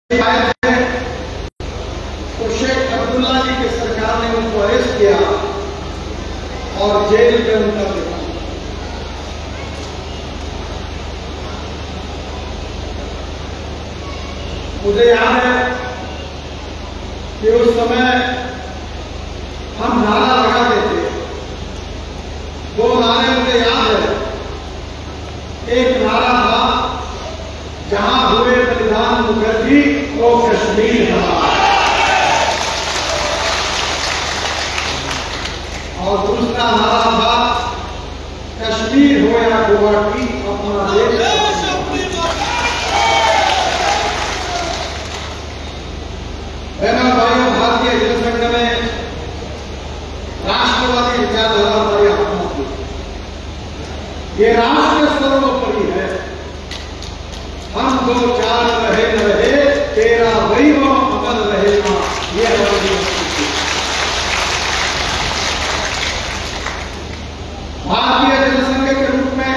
आए थे तो शेख अब्दुल्ला जी की सरकार ने उनको अरेस्ट किया और जेल में उनका देखा। मुझे याद है कि उस समय हम नारा लगाते थे। दो नारे मुझे याद है। एक नारा था, जहां हुए बलिदान मुखर्जी वो कश्मीर हमारा, और दूसरा नारा था, कश्मीर हो या गुवाहाटी अपना देश। बहनों भाइयों, भारतीय जनसंघ में राष्ट्रवादी विचारधारा पर अपना थी। ये राष्ट्र सर्वोपरि है। हम दो चार रहे न रहे, तेरा वैभव अमर रहेगा, ये हमारी स्थिति। भारतीय जनसंघ के रूप में,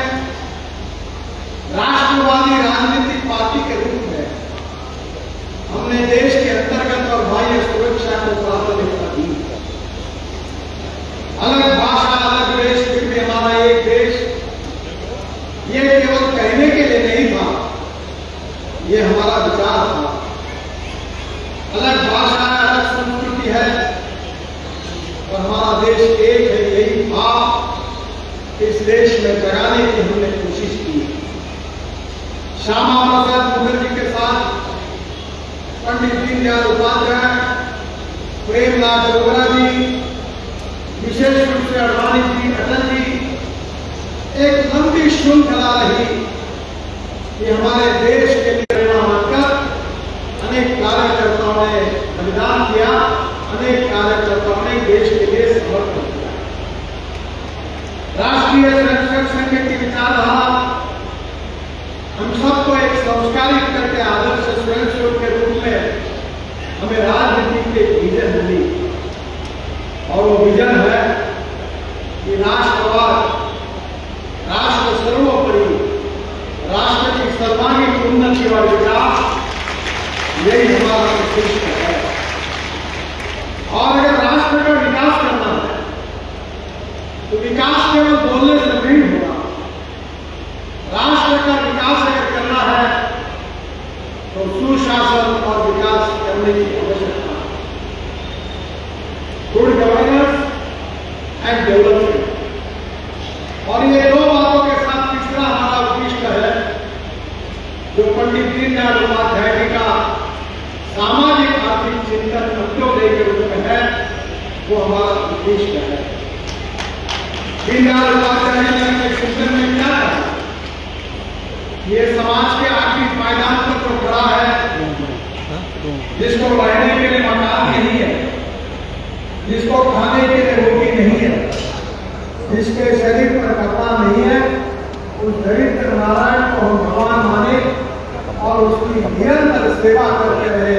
राष्ट्रवादी राजनीतिक पार्टी के रूप में हमने देश के अंतर्गत और बाह्य सुरक्षा को प्राथमिकता दी। अलग भाषा, अलग देश, फिर भी हमारा एक देश, ये केवल कहने के लिए नहीं था, ये हमारा विचार था। अलग भाषा है, अलग संस्कृति है, और हमारा देश एक है, यही भाव इस देश में जगाने की हमने कोशिश की। श्यामा प्रसाद मुखर्जी के साथ पंडित दीनदयाल उपाध्याय, प्रेमनाथ अरोड़ा जी, विशेष रूप से अडवाणी जी, अटल जी, एक लंबी श्रृंखला रही कि हमारे देश के लिए प्रेरणा मानकर अनेक कार्यकर्ताओं ने बलिदान किया, अनेक कार्यकर्ताओं ने देश के लिए समर्पण किया। राष्ट्रीय स्वयंसेवक संघ की विचारधारा हम सबको एक संस्कारित करके आदर्श स्वयंसेवक के रूप में हमें राजनीति के विजन मिली, और वो विजन है कि राष्ट्रवाद, राष्ट्र सर्वोपरि, राष्ट्र की सर्वांगीण उन्नति और विकास, यही हमारा उद्देश्य है। और अगर राष्ट्र का विकास करना है तो विकास केवल बोलने से नहीं होगा। राष्ट्र का विकास अगर करना है तो सुशासन और विकास करने की आवश्यकता है। Good governance and development. और ये दो बातों के साथ तीसरा हमारा उद्देश्य है, जो पंडित दीनदयाल उपाध्याय जी का सामाजिक आर्थिक चिंतन अंत्योदय के रूप में है, वो हमारा उद्देश्य है। दीनदयाल उपाध्याय जी के चिंतन में क्या है? ये समाज के आर्थिक पायदान पर जो खड़ा है, जिसको रहने के लिए मकान नहीं है, जिसको खाने के लिए रोटी नहीं है, जिसके शरीर पर कपड़ा नहीं है, उस दरिद्र नारायण को हम भगवान माने और उसकी निरंतर सेवा करते रहे।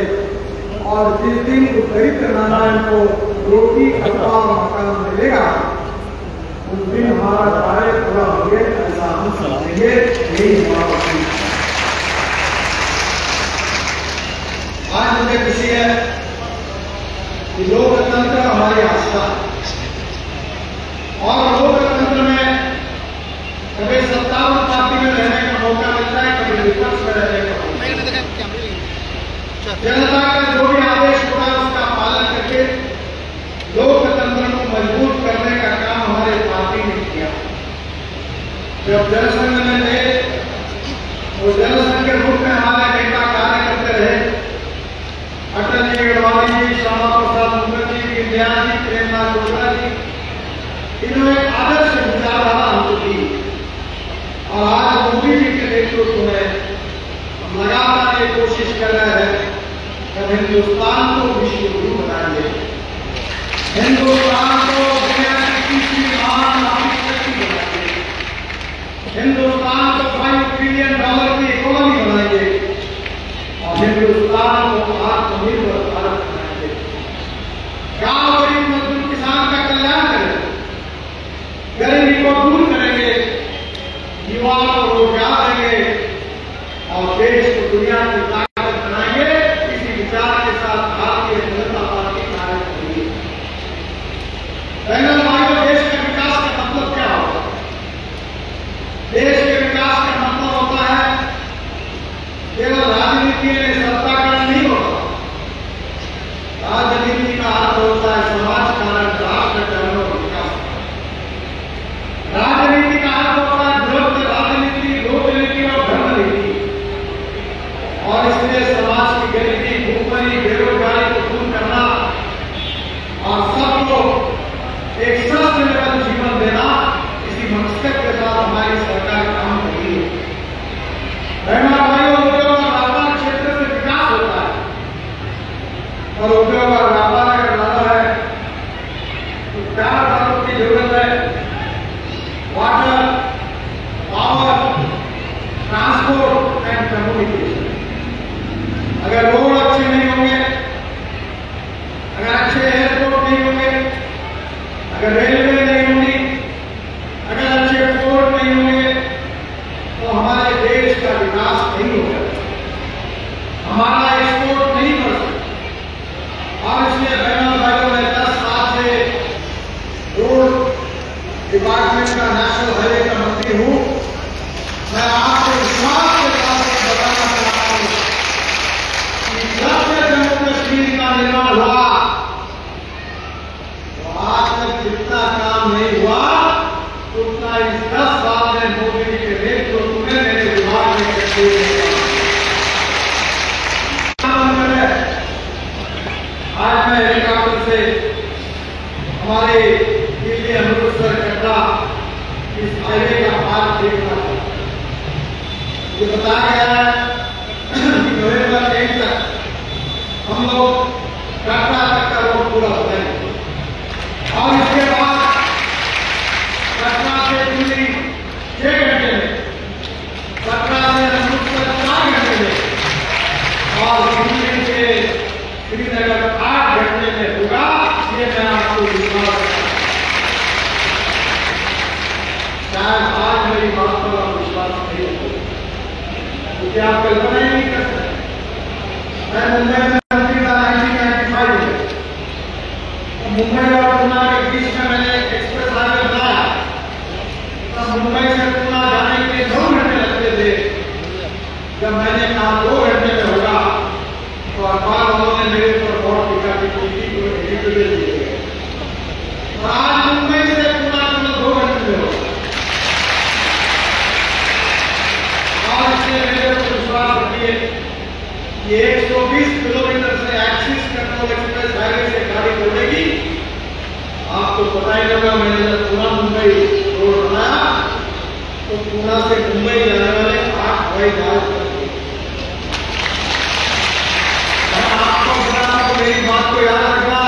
और जिस दिन उस दरिद्र नारायण को रोटी, कपड़ा और मकान मिलेगा, उस दिन हमारा कार्य पूरा हो गया, ऐसा हम समझेंगे। यही हमारा आज मुझे खुशी है कि लोकतंत्र हमारी आस्था है, और लोकतंत्र में कभी सत्तारूढ़ पार्टी में रहने का मौका मिलता है, कभी विपक्ष में रहने का मौका। जनता का जो भी आदेश होगा उसका पालन करके लोकतंत्र को मजबूत करने का काम हमारे पार्टी ने किया। जब जनसंघ में थे, वो जनसंघ के रूप में हमारे नेता कार्य करते रहे। अटल जी, अडवाणी जी, श्यामा प्रसाद मुखर्जी, दीनदयाल जी, प्रेमनाथ अरोड़ा जी, इन्होंने आदर्श विचारधारा हमको दी। और आज मोदी जी के नेतृत्व में हम लगातार ये कोशिश कर रहे हैं कि हिंदुस्तान को विश्व गुरु बनाएंगे, हिंदुस्तान को दुनिया की तीसरी महान आर्थिक शक्ति बनाएंगे, हिंदुस्तान को $5 ट्रिलियन की इकोनॉमी बनाएंगे, और हिंदुस्तान को आत्मनिर्भर भारत बनाएंगे। गांव, गरीब, मजदूर, किसान का कल्याण करेंगे, गरीबी को दूर करेंगे, युवाओं को रोजगार देंगे, और देश को दुनिया की ताकत बनाएंगे। और इसलिए बहनों भाइयों, मैं 10 साल से रोड डिपार्टमेंट का, नेशनल हाईवे का मंत्री हूं। मैं आपको विश्वास के साथ बताना चाहता हूं कि जब से जम्मू कश्मीर का निर्माण हुआ तो आज तक जितना काम नहीं हुआ उतना इस 10 साल में मोदी जी के नेतृत्व में मेरे विभाग में करते हुए आज मैं हेलीकॉप्टर से हमारे दिल्ली अमृतसर कटरा इस हाईवे का मार्ग देख रहा था। ये बताया गया है कि नवंबर 1 तक हम लोग कटरा तक का रोड पूरा हो जाएंगे और इसके बाद कटरा से दिल्ली 6 घंटे में, कटरा से अमृतसर 4 घंटे में और दिल्ली से श्रीनगर 8 घंटे में होगा। ये मैं आपको विश्वास करता हूं। शायद आज मेरी बात पर आप विश्वास नहीं होगा क्योंकि आप कल्पना ही नहीं कर सकते। मैं मुंबई में मंत्री था 1995 में। मुंबई और पूना के बीच में मैंने एक्सप्रेस हाईवे बनाया। तब मुंबई से पूना जाने के लिए 2 घंटे लगते थे। जब मैंने कहा 2 घंटे में होगा तो अखबार वालों ने मेरे ऊपर बहुत टीका टिप्पणी की, एडिटोरियल दिए। और आज मुंबई से पूना 2 घंटे में होगा। और इसलिए मेरे को विश्वास रखिए कि 120 किलोमीटर से एक्सिस कंट्रोल एक्सप्रेस हाईवे से गाड़ी चलेगी। आपको पता ही होगा, मैंने जब पूना मुंबई रोड बनाया तो पूना से मुंबई जाने वाले 8 हवाई जहाज मेरी बात को याद रखना।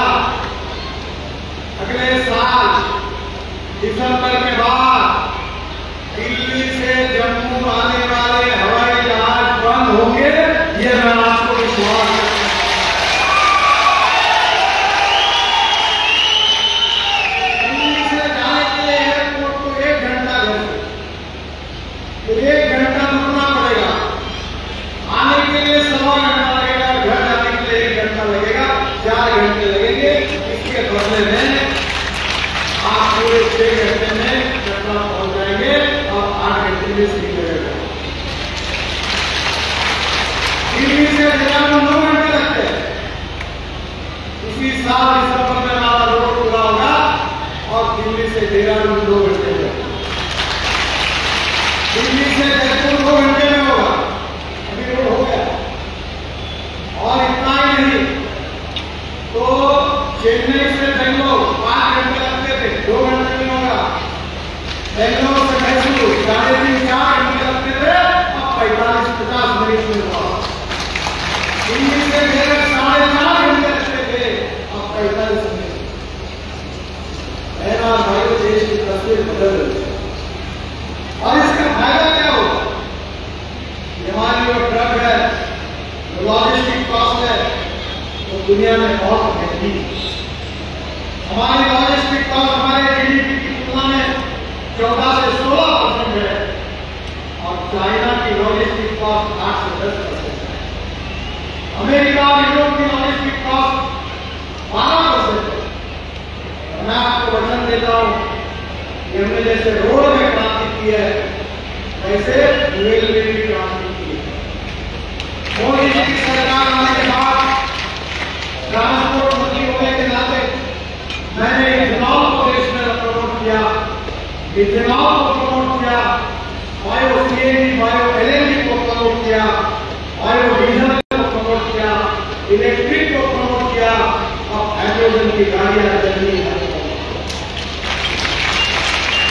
अगले साल दिसंबर के बाद दिल्ली से जम्मू आने वाले हवाई जहाज बंद होंगे। ये मैं आपको विश्वास करता हूं। दिल्ली से जाने के लिए एयरपोर्ट को 1 घंटा लगेगा, तो 1 घंटा रुकना पड़ेगा। आने के लिए 1.25 घंटा लगेगा, घर जाने के लिए 1 घंटा लगेगा, 4 घंटे लगेंगे। इसके बदले में आप पूरे 6 घंटे में कटरा पहुंच जाएंगे और 8 घंटे में श्रीनगर जाएंगे। दिल्ली से देहरादून 9 घंटे लगते हैं। इसी साल दिसंबर में हमारा रोड पूरा होगा और दिल्ली से देहरादून 2 घंटे में, दिल्ली से जयपुर 2 घंटे में होगा। अभी रोड हो गया। और इतना ही नहीं तो चेन्नई से बेंगलोर 5 घंटे लगते थे, 2 घंटे में होगा। बेंगलोर से मैसूर 3.5-4 घंटे लगते थे, अब 45-50 मिनट में हुआ। दिल्ली से मेरठ 4.5 घंटे लगते थे, अब 45 मिनट। मेरा भाई, देश की तस्वीर बदल रही है। और इसका फायदा क्या होगा? हमारी जो ट्रक है, लॉजिस्टिक कॉस्ट है, तो दुनिया में बहुत महंगी। हमारी लॉजिस्टिक कॉस्ट हमारे जीडीपी की तुलना में 14 से 16% है और चाइना की लॉजिस्टिक कॉस्ट 8 से 10% है। अमेरिका और यूरोप की लॉजिस्टिक कॉस्ट 12% है। मैं आपको वचन देता हूं कि हमने जैसे रोड में क्रांति की है, वैसे रेलवे में भी क्रांति की है। मोदी जी की सरकार आने के बाद ट्रांसपोर्ट मंत्री होने के नाते मैंने इथेनॉल को देश में प्रमोट किया, इथेनॉल को प्रमोट किया, बायो सीएनजी, बायो एलएनजी को प्रमोट किया, बायो डीजल को प्रमोट किया, इलेक्ट्रिक को प्रमोट किया और हाइड्रोजन की गाड़ियां चलनी है।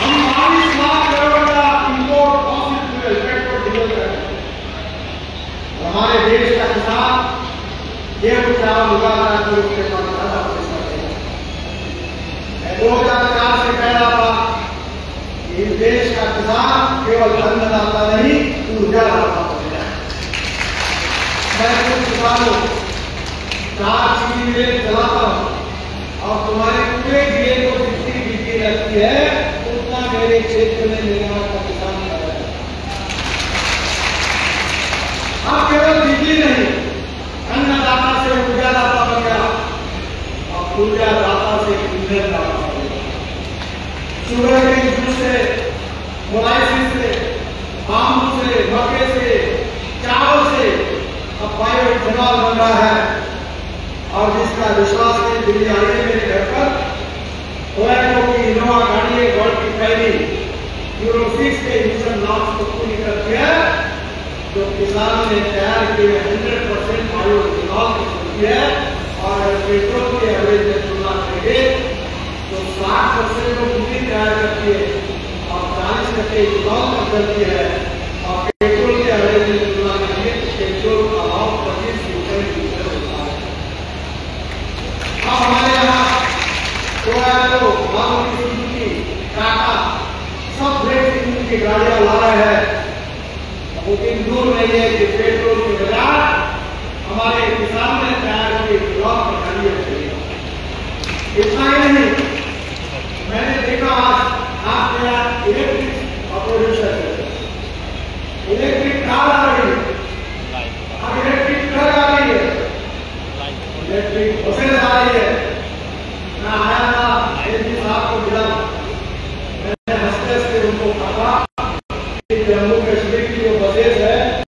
हम 22 लाख करोड़ का import fossil fuel petrol diesel कर रहे हैं। हमारे देश का किसान ये चावल उगाता है तो उसके पास ज्यादा पैसा नहीं है। मैं 2004 से कह रहा था कि इस देश का किसान केवल अन्नदाता नहीं, ऊर्जादाता बन जाए। मैं कुछ किसानों 4 चीनी मिलें चलाता हूं और तुम्हारे पूरे जिले को जितनी बिजली लगती है उतना मेरे क्षेत्र में निर्माण का किसान कर रहा है। अब केवल बिजली नहीं, अन्नदाता से ऊर्जादाता बन गया। इथेनॉल बन रहा है और जिसका विश्वास है दिल्ली आइए मेरे घर पर, ओएनओ की इनोवा गाड़ी है वर्ल्ड की पहली यूरो 6 के इमिशन नॉर्म्स को पूरी करती है, जो किसान ने तैयार किए 100% बायो इथेनॉल की बनती है। और अगर पेट्रोल के एवरेज में तुलना करेंगे तो 60% को बिजली तैयार करती है और 40% इथेनॉल पर चलती है। और पेट्रोल के एवरेज में तुलना करेंगे तो पेट्रोल का भाव 25 रुपए लीटर होता है। अब हमारे यहाँ मारुति सुजुकी, टाटा सब ब्रेक इंजन की गाड़ियां ला रहे हैं, लेकिन दूर नहीं है कि पेट्रोल के बजाय हमारे किसान ने तैयार की इथेनॉल की गाड़ियां चलेगा। इतना ही नहीं, मैंने देखा आज आपके यहाँ इलेक्ट्रिक ऑटोरिक्शा चलते, इलेक्ट्रिक कार आ रही है, अब इलेक्ट्रिक ट्रक आ रही है, इलेक्ट्रिक बसें आ रही है। मैं आया था एक दिन आपको मिला